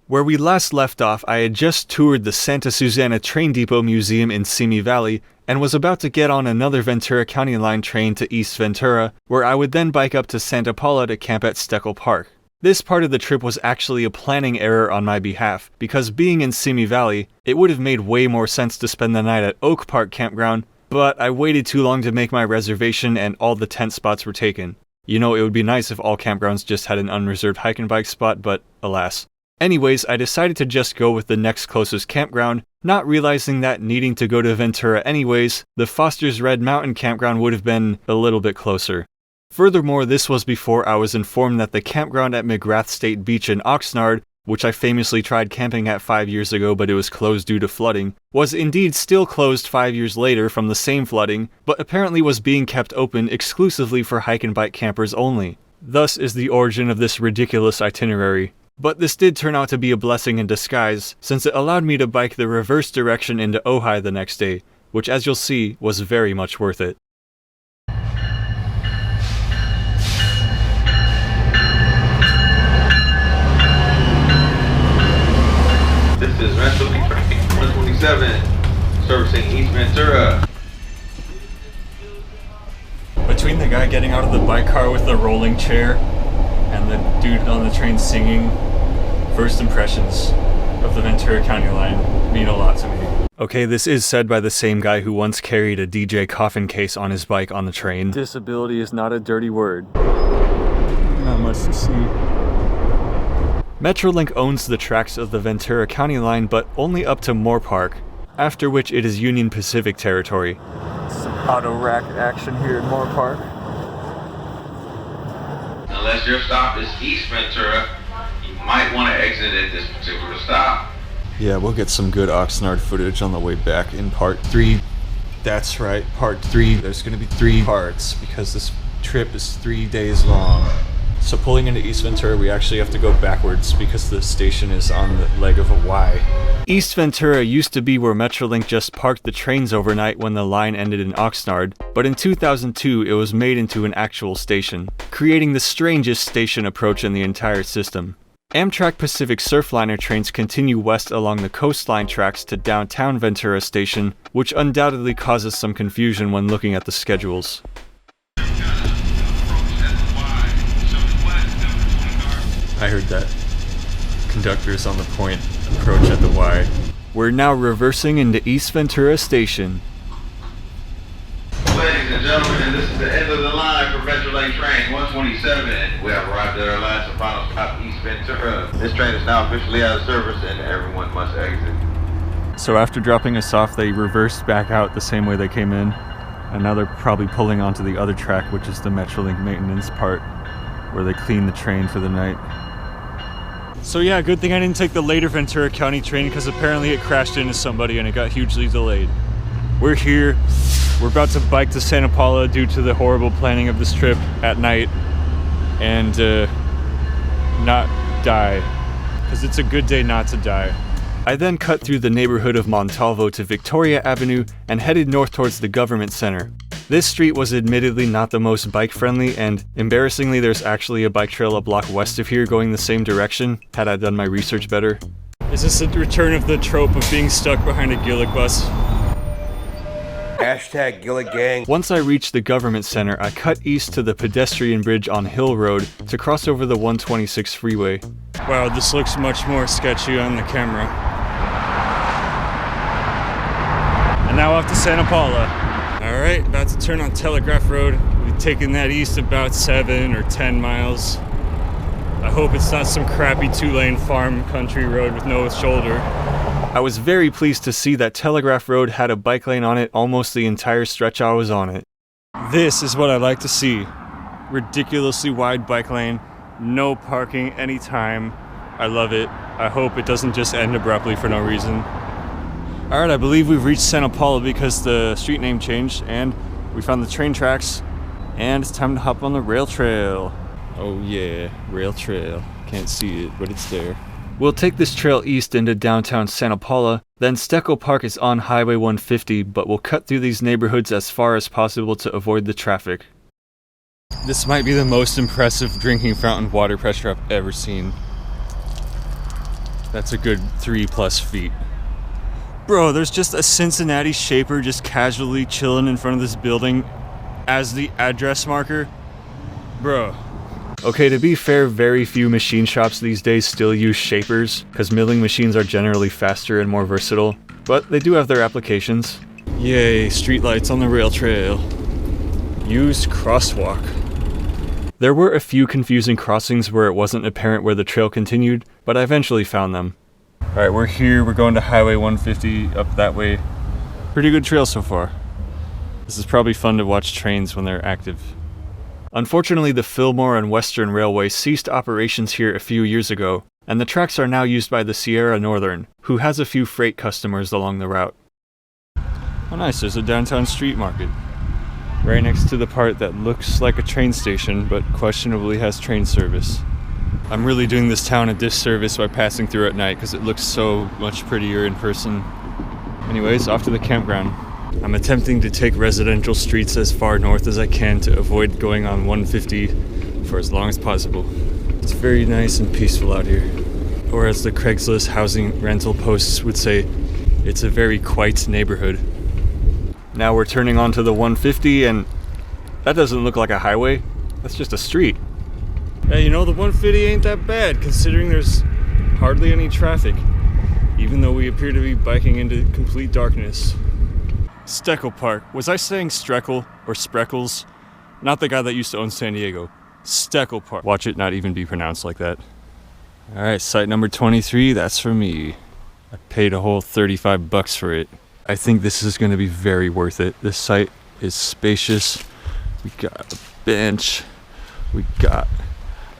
Where we last left off, I had just toured the Santa Susana Train Depot Museum in Simi Valley and was about to get on another Ventura County Line train to East Ventura, where I would then bike up to Santa Paula to camp at Steckel Park. This part of the trip was actually a planning error on my behalf, because being in Simi Valley, it would have made way more sense to spend the night at Oak Park Campground, but I waited too long to make my reservation and all the tent spots were taken. You know, it would be nice if all campgrounds just had an unreserved hike and bike spot, but alas. Anyways, I decided to just go with the next closest campground, not realizing that needing to go to Ventura anyways, the Foster's Red Mountain campground would have been a little bit closer. Furthermore, this was before I was informed that the campground at McGrath State Beach in Oxnard, which I famously tried camping at 5 years ago but it was closed due to flooding, was indeed still closed 5 years later from the same flooding, but apparently was being kept open exclusively for hike and bike campers only. Thus is the origin of this ridiculous itinerary. But this did turn out to be a blessing in disguise, since it allowed me to bike the reverse direction into Ojai the next day, which as you'll see, was very much worth it. This is Metrolink 127, servicing East Ventura. Between the guy getting out of the bike car with the rolling chair and the dude on the train singing, first impressions of the Ventura County Line mean a lot to me. Okay, this is said by the same guy who once carried a DJ coffin case on his bike on the train. Disability is not a dirty word. Not much to see. Metrolink owns the tracks of the Ventura County Line, but only up to Moore Park, after which it is Union Pacific territory. Some auto rack action here in Moore Park. Unless your stop is East Ventura, you might want to exit at this particular stop. Yeah, we'll get some good Oxnard footage on the way back in part 3. That's right, part 3. There's going to be 3 parts because this trip is 3 days long. So pulling into East Ventura, we actually have to go backwards because the station is on the leg of a Y. East Ventura used to be where Metrolink just parked the trains overnight when the line ended in Oxnard, but in 2002 it was made into an actual station, creating the strangest station approach in the entire system. Amtrak Pacific Surfliner trains continue west along the coastline tracks to downtown Ventura Station, which undoubtedly causes some confusion when looking at the schedules. I heard that. Conductor is on the point. Approach at the Y. We're now reversing into East Ventura Station. Ladies and gentlemen, this is the end of the line for Metrolink train 127. We have arrived at our last and final stop, East Ventura. This train is now officially out of service and everyone must exit. So after dropping us off, they reversed back out the same way they came in. And now they're probably pulling onto the other track, which is the Metrolink maintenance part, where they clean the train for the night. So yeah, good thing I didn't take the later Ventura County train because apparently it crashed into somebody and it got hugely delayed. We're here. We're about to bike to Santa Paula due to the horrible planning of this trip at night and not die, because it's a good day not to die. I then cut through the neighborhood of Montalvo to Victoria Avenue and headed north towards the government center. This street was admittedly not the most bike-friendly, and embarrassingly there's actually a bike trail a block west of here going the same direction, had I done my research better. Is this a return of the trope of being stuck behind a Gillig bus? Hashtag Gillig Gang. Once I reached the government center, I cut east to the pedestrian bridge on Hill Road to cross over the 126 freeway. Wow, this looks much more sketchy on the camera. And now off to Santa Paula. Alright, about to turn on Telegraph Road. We've taken that east about 7 or 10 miles. I hope it's not some crappy 2-lane farm country road with no shoulder. I was very pleased to see that Telegraph Road had a bike lane on it almost the entire stretch I was on it. This is what I like to see. Ridiculously wide bike lane, no parking anytime. I love it. I hope it doesn't just end abruptly for no reason. Alright, I believe we've reached Santa Paula because the street name changed and we found the train tracks and it's time to hop on the rail trail. Oh yeah, rail trail. Can't see it, but it's there. We'll take this trail east into downtown Santa Paula, then Steckel Park is on Highway 150, but we'll cut through these neighborhoods as far as possible to avoid the traffic. This might be the most impressive drinking fountain water pressure I've ever seen. That's a good 3+ feet. Bro, there's just a Cincinnati shaper just casually chilling in front of this building as the address marker. Bro. Okay, to be fair, very few machine shops these days still use shapers, because milling machines are generally faster and more versatile, but they do have their applications. Yay, streetlights on the rail trail. Use crosswalk. There were a few confusing crossings where it wasn't apparent where the trail continued, but I eventually found them. Alright, we're here, we're going to Highway 150 up that way. Pretty good trail so far. This is probably fun to watch trains when they're active. Unfortunately, the Fillmore and Western Railway ceased operations here a few years ago, and the tracks are now used by the Sierra Northern, who has a few freight customers along the route. Oh nice, there's a downtown street market. Right next to the part that looks like a train station, but questionably has train service. I'm really doing this town a disservice by passing through at night because it looks so much prettier in person. Anyways, off to the campground. I'm attempting to take residential streets as far north as I can to avoid going on 150 for as long as possible. It's very nice and peaceful out here. Or as the Craigslist housing rental posts would say, it's a very quiet neighborhood. Now we're turning onto the 150 and that doesn't look like a highway, that's just a street. Hey, you know, the 150 ain't that bad considering there's hardly any traffic, even though we appear to be biking into complete darkness. Steckel Park. Was I saying Streckel or Spreckles? Not the guy that used to own San Diego. Steckel Park. Watch it not even be pronounced like that. Alright, site number 23, that's for me. I paid a whole $35 for it. I think this is going to be very worth it. This site is spacious. We got a bench. We got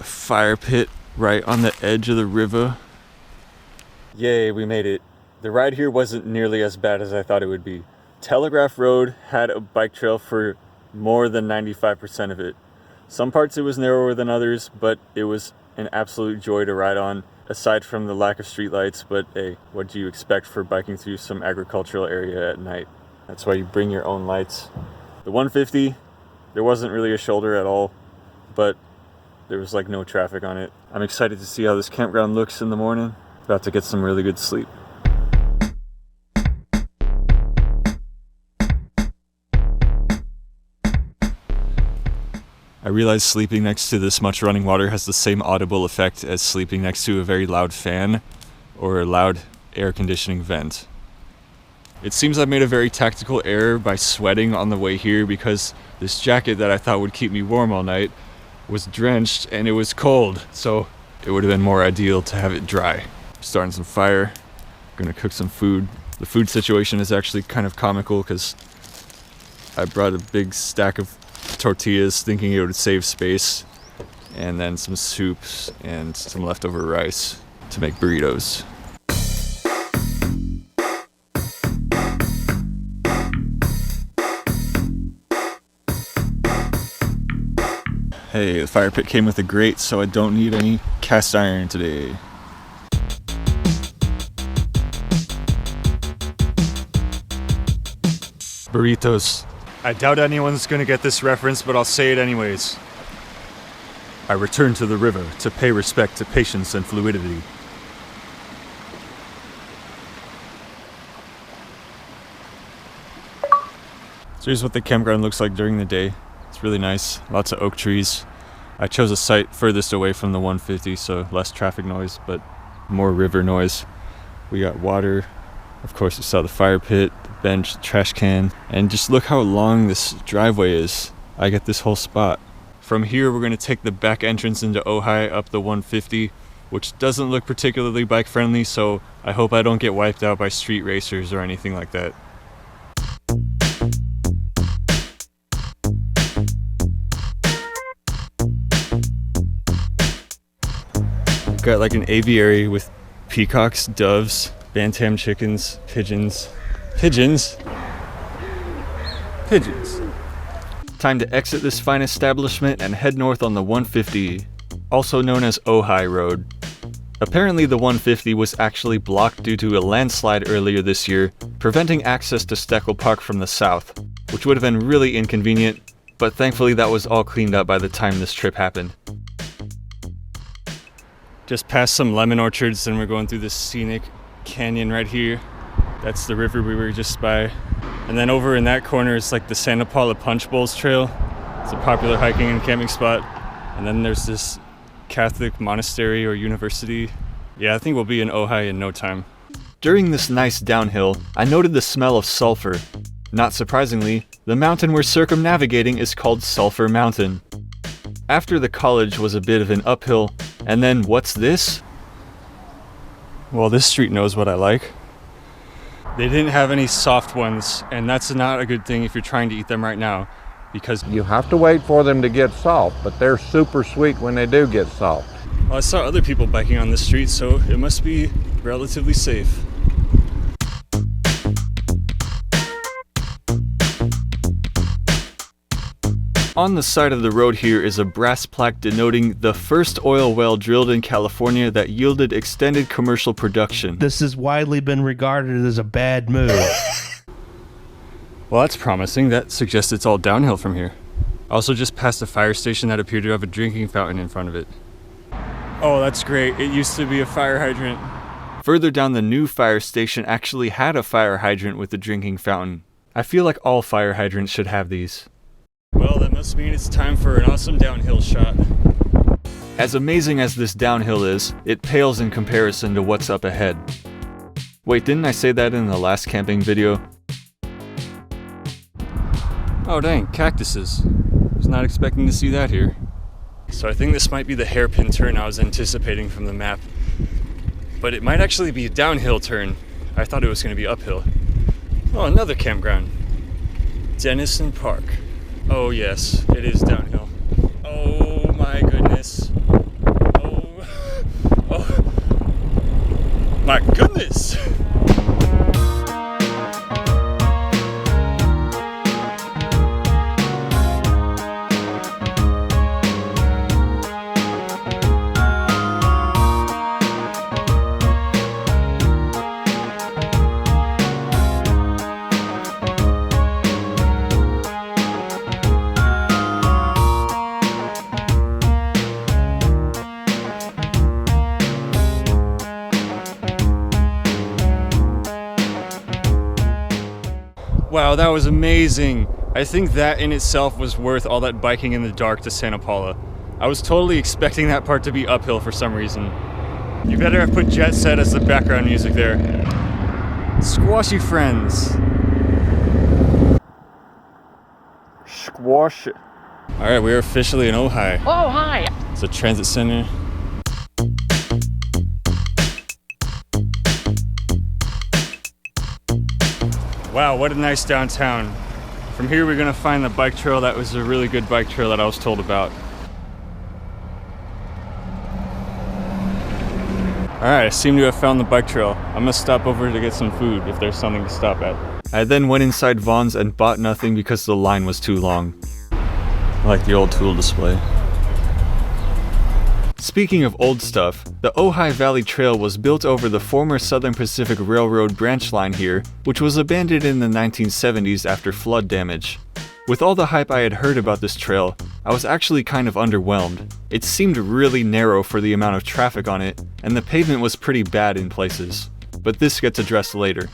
a fire pit right on the edge of the river. Yay, we made it. The ride here wasn't nearly as bad as I thought it would be. Telegraph Road had a bike trail for more than 95% of it. Some parts it was narrower than others, but it was an absolute joy to ride on, aside from the lack of streetlights. But hey, what do you expect for biking through some agricultural area at night? That's why you bring your own lights. The 150, there wasn't really a shoulder at all, but there was like no traffic on it. I'm excited to see how this campground looks in the morning. About to get some really good sleep. I realize sleeping next to this much running water has the same audible effect as sleeping next to a very loud fan or a loud air conditioning vent. It seems I made a very tactical error by sweating on the way here because this jacket that I thought would keep me warm all night was drenched and it was cold, so it would have been more ideal to have it dry. Starting some fire, gonna cook some food. The food situation is actually kind of comical because I brought a big stack of tortillas thinking it would save space, and then some soups and some leftover rice to make burritos. Hey, the fire pit came with a grate, so I don't need any cast iron today. Burritos. I doubt anyone's gonna get this reference, but I'll say it anyways. I returned to the river to pay respect to patience and fluidity. So here's what the campground looks like during the day. It's really nice, lots of oak trees. I chose a site furthest away from the 150, so less traffic noise, but more river noise. We got water. Of course, we saw the fire pit, the bench, the trash can, and just look how long this driveway is. I get this whole spot. From here, we're going to take the back entrance into Ojai up the 150, which doesn't look particularly bike friendly, so I hope I don't get wiped out by street racers or anything like that. Got like an aviary with peacocks, doves, bantam chickens, pigeons. Pigeons? Time to exit this fine establishment and head north on the 150, also known as Ojai Road. Apparently the 150 was actually blocked due to a landslide earlier this year, preventing access to Steckel Park from the south, which would have been really inconvenient, but thankfully that was all cleaned up by the time this trip happened. Just past some lemon orchards, and we're going through this scenic canyon right here. That's the river we were just by. And then over in that corner is like the Santa Paula Punch Bowls Trail. It's a popular hiking and camping spot. And then there's this Catholic monastery or university. Yeah, I think we'll be in Ojai in no time. During this nice downhill, I noted the smell of sulfur. Not surprisingly, the mountain we're circumnavigating is called Sulphur Mountain. After the college was a bit of an uphill, and then what's this? Well, this street knows what I like. They didn't have any soft ones, and that's not a good thing if you're trying to eat them right now, because You have to wait for them to get soft, but they're super sweet when they do get soft. well, I saw other people biking on this street, so it must be relatively safe. On the side of the road here is a brass plaque denoting the first oil well drilled in California that yielded extended commercial production. This has widely been regarded as a bad move. Well, that's promising. That suggests it's all downhill from here. I also just passed a fire station that appeared to have a drinking fountain in front of it. Oh, that's great. It used to be a fire hydrant. Further down, the new fire station actually had a fire hydrant with a drinking fountain. I feel like all fire hydrants should have these. Well, that must mean it's time for an awesome downhill shot. As amazing as this downhill is, it pales in comparison to what's up ahead. Wait, didn't I say that in the last camping video? Oh dang, cactuses. Was not expecting to see that here. So I think this might be the hairpin turn I was anticipating from the map. But it might actually be a downhill turn. I thought it was going to be uphill. Oh, another campground. Denison Park. Oh yes, it is downhill. Oh my goodness. Oh my goodness. Wow, that was amazing. I think that in itself was worth all that biking in the dark to Santa Paula. I was totally expecting that part to be uphill for some reason. You better have put Jet Set as the background music there. Squashy friends. Squash. Alright, we're officially in Ojai. Oh, hi. It's a transit center. Wow, what a nice downtown. From here we're gonna find the bike trail that was a really good bike trail that I was told about. Alright, I seem to have found the bike trail. I'm gonna stop over to get some food if there's something to stop at. I then went inside Vaughn's and bought nothing because the line was too long. I like the old tool display. Speaking of old stuff, the Ojai Valley Trail was built over the former Southern Pacific Railroad branch line here, which was abandoned in the 1970s after flood damage. With all the hype I had heard about this trail, I was actually kind of underwhelmed. It seemed really narrow for the amount of traffic on it, and the pavement was pretty bad in places. But this gets addressed later.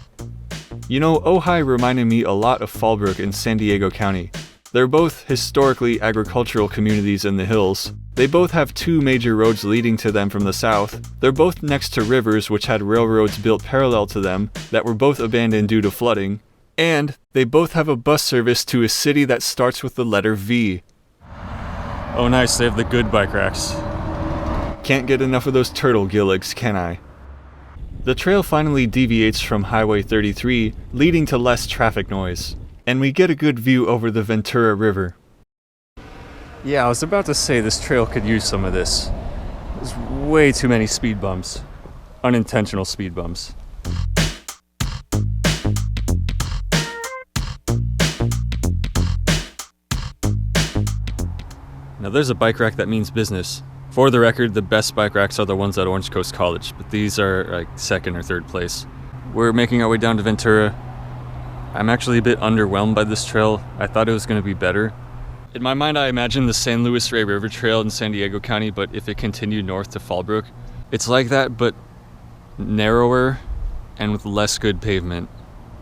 You know, Ojai reminded me a lot of Fallbrook in San Diego County. They're both historically agricultural communities in the hills. They both have two major roads leading to them from the south. They're both next to rivers which had railroads built parallel to them that were both abandoned due to flooding. And they both have a bus service to a city that starts with the letter V. Oh nice, they have the good bike racks. Can't get enough of those turtle gilligs, can I? The trail finally deviates from Highway 33, leading to less traffic noise. And we get a good view over the Ventura River. Yeah, I was about to say this trail could use some of this. There's way too many speed bumps. Unintentional speed bumps. Now there's a bike rack that means business. For the record, the best bike racks are the ones at Orange Coast College, but these are like second or third place. We're making our way down to Ventura. I'm actually a bit underwhelmed by this trail. I thought it was going to be better. In my mind, I imagined the San Luis Rey River Trail in San Diego County, but if it continued north to Fallbrook, It's like that, but narrower and with less good pavement.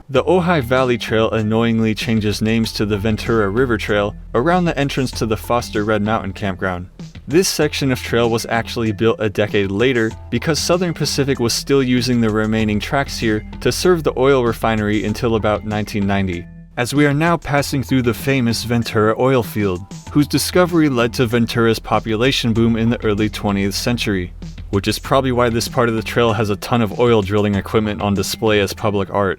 The Ojai Valley Trail annoyingly changes names to the Ventura River Trail around the entrance to the Foster Red Mountain campground. This section of trail was actually built a decade later because Southern Pacific was still using the remaining tracks here to serve the oil refinery until about 1990. As we are now passing through the famous Ventura oil field, whose discovery led to Ventura's population boom in the early 20th century, which is probably why this part of the trail has a ton of oil drilling equipment on display as public art.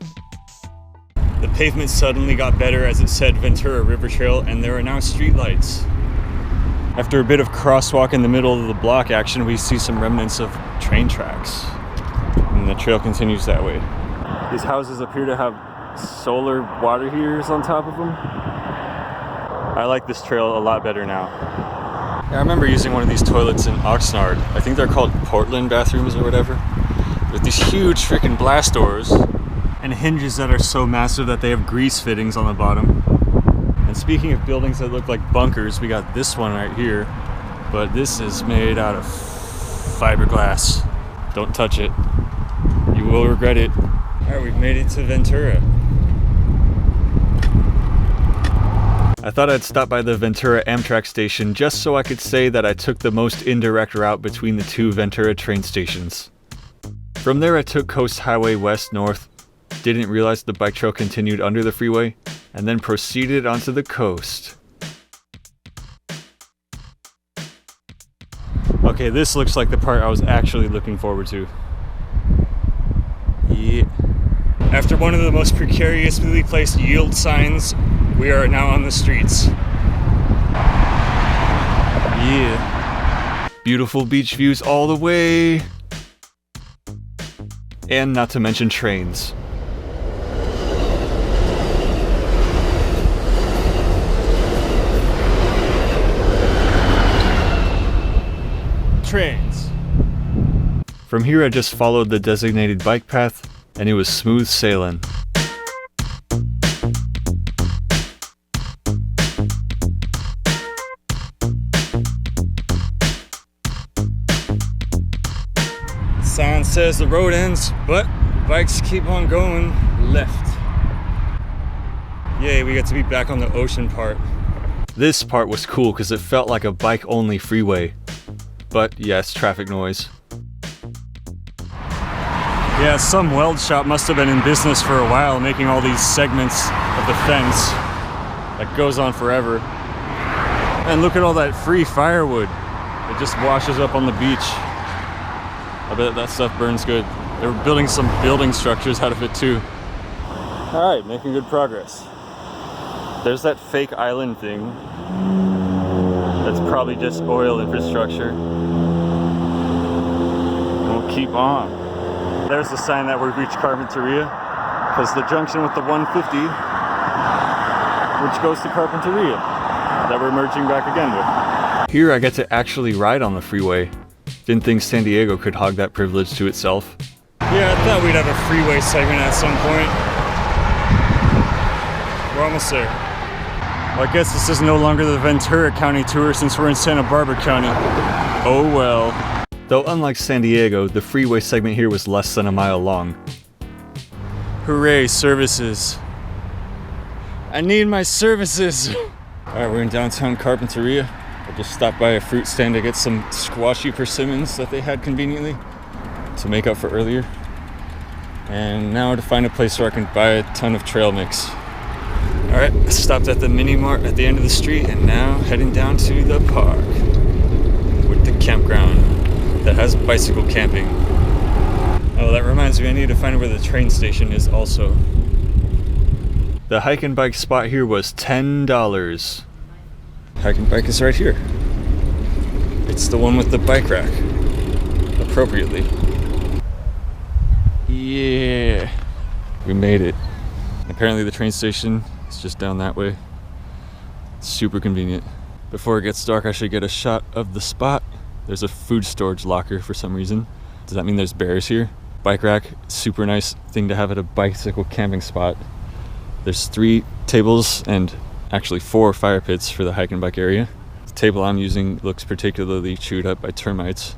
The pavement suddenly got better as it said Ventura River Trail, and there are now streetlights. After a bit of crosswalk in the middle of the block action, we see some remnants of train tracks. And the trail continues that way. These houses appear to have solar water heaters on top of them. I like this trail a lot better now. I remember using one of these toilets in Oxnard. I think they're called Portland bathrooms or whatever. With these huge freaking blast doors and hinges that are so massive that they have grease fittings on the bottom. And speaking of buildings that look like bunkers, we got this one right here, but this is made out of fiberglass. Don't touch it. You will regret it. Alright, we've made it to Ventura. I thought I'd stop by the Ventura Amtrak station just so I could say that I took the most indirect route between the two Ventura train stations. From there I took Coast Highway west-north, didn't realize the bike trail continued under the freeway, and then proceeded onto the coast. Okay, this looks like the part I was actually looking forward to. Yeah. After one of the most precariously placed yield signs, we are now on the streets. Yeah. Beautiful beach views all the way. And not to mention trains. Trains. From here I just followed the designated bike path, and it was smooth sailing. Sign says the road ends, but bikes keep on going left. Yay, we get to be back on the ocean part. This part was cool because it felt like a bike-only freeway. But yes, traffic noise. Yeah, some weld shop must have been in business for a while, making all these segments of the fence that goes on forever. And look at all that free firewood. It just washes up on the beach. I bet that stuff burns good. They were building some building structures out of it too. All right, making good progress. There's that fake island thing. That's probably just oil infrastructure. We'll keep on. There's the sign that we reached Carpinteria, because the junction with the 150, which goes to Carpinteria, that we're merging back again with. Here I get to actually ride on the freeway. Didn't think San Diego could hog that privilege to itself. Yeah, I thought we'd have a freeway segment at some point. We're almost there. Well, I guess this is no longer the Ventura County tour since we're in Santa Barbara County. Oh well. Though unlike San Diego, the freeway segment here was less than a mile long. Hooray, services. I need my services. Alright, we're in downtown Carpinteria. I just stopped by a fruit stand to get some squashy persimmons that they had conveniently to make up for earlier. And now to find a place where I can buy a ton of trail mix. Alright, I stopped at the mini mart at the end of the street and now heading down to the park with the campground that has bicycle camping. Oh, that reminds me, I need to find where the train station is also. The hike and bike spot here was $10. Hike and bike is right here. It's the one with the bike rack. Appropriately. Yeah. We made it. Apparently the train station is just down that way. It's super convenient. Before it gets dark, I should get a shot of the spot. There's a food storage locker for some reason. Does that mean there's bears here? Bike rack, super nice thing to have at a bicycle camping spot. There's 3 tables and actually 4 fire pits for the hike and bike area. The table I'm using looks particularly chewed up by termites.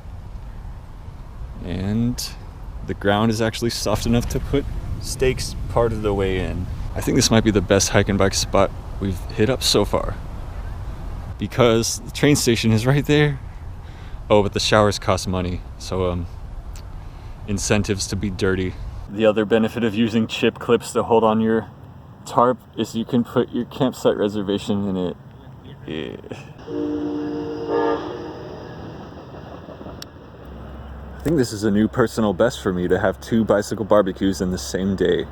And the ground is actually soft enough to put stakes part of the way in. I think this might be the best hike and bike spot we've hit up so far, because the train station is right there. Oh, but the showers cost money, so incentives to be dirty. The other benefit of using chip clips to hold on your tarp is you can put your campsite reservation in it. Yeah. I think this is a new personal best for me, to have 2 bicycle barbecues in the same day.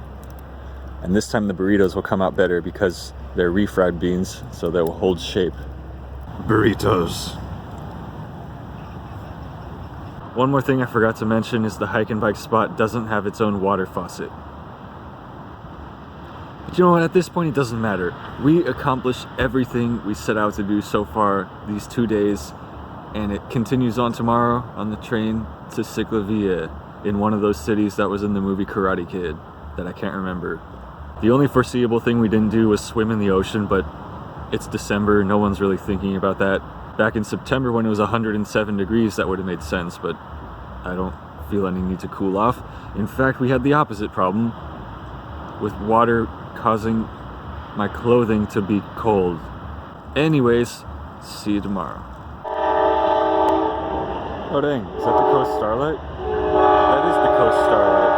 And this time the burritos will come out better because they're refried beans, so they will hold shape. Burritos. One more thing I forgot to mention is the hike and bike spot doesn't have its own water faucet. But you know what, at this point it doesn't matter. We accomplished everything we set out to do so far these 2 days, and it continues on tomorrow on the train to Ciclovia, in one of those cities that was in the movie Karate Kid that I can't remember. The only foreseeable thing we didn't do was swim in the ocean, but it's December, no one's really thinking about that. Back in September when it was 107 degrees, that would have made sense, but I don't feel any need to cool off. In fact, we had the opposite problem, with water causing my clothing to be cold. Anyways, see you tomorrow. Oh dang, is that the Coast Starlight? That is the Coast Starlight.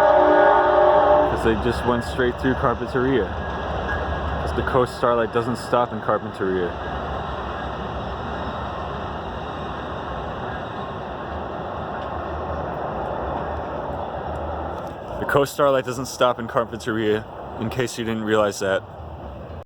Because they just went straight through Carpinteria. Because the Coast Starlight doesn't stop in Carpinteria. The Coast Starlight doesn't stop in Carpinteria, in case you didn't realize that.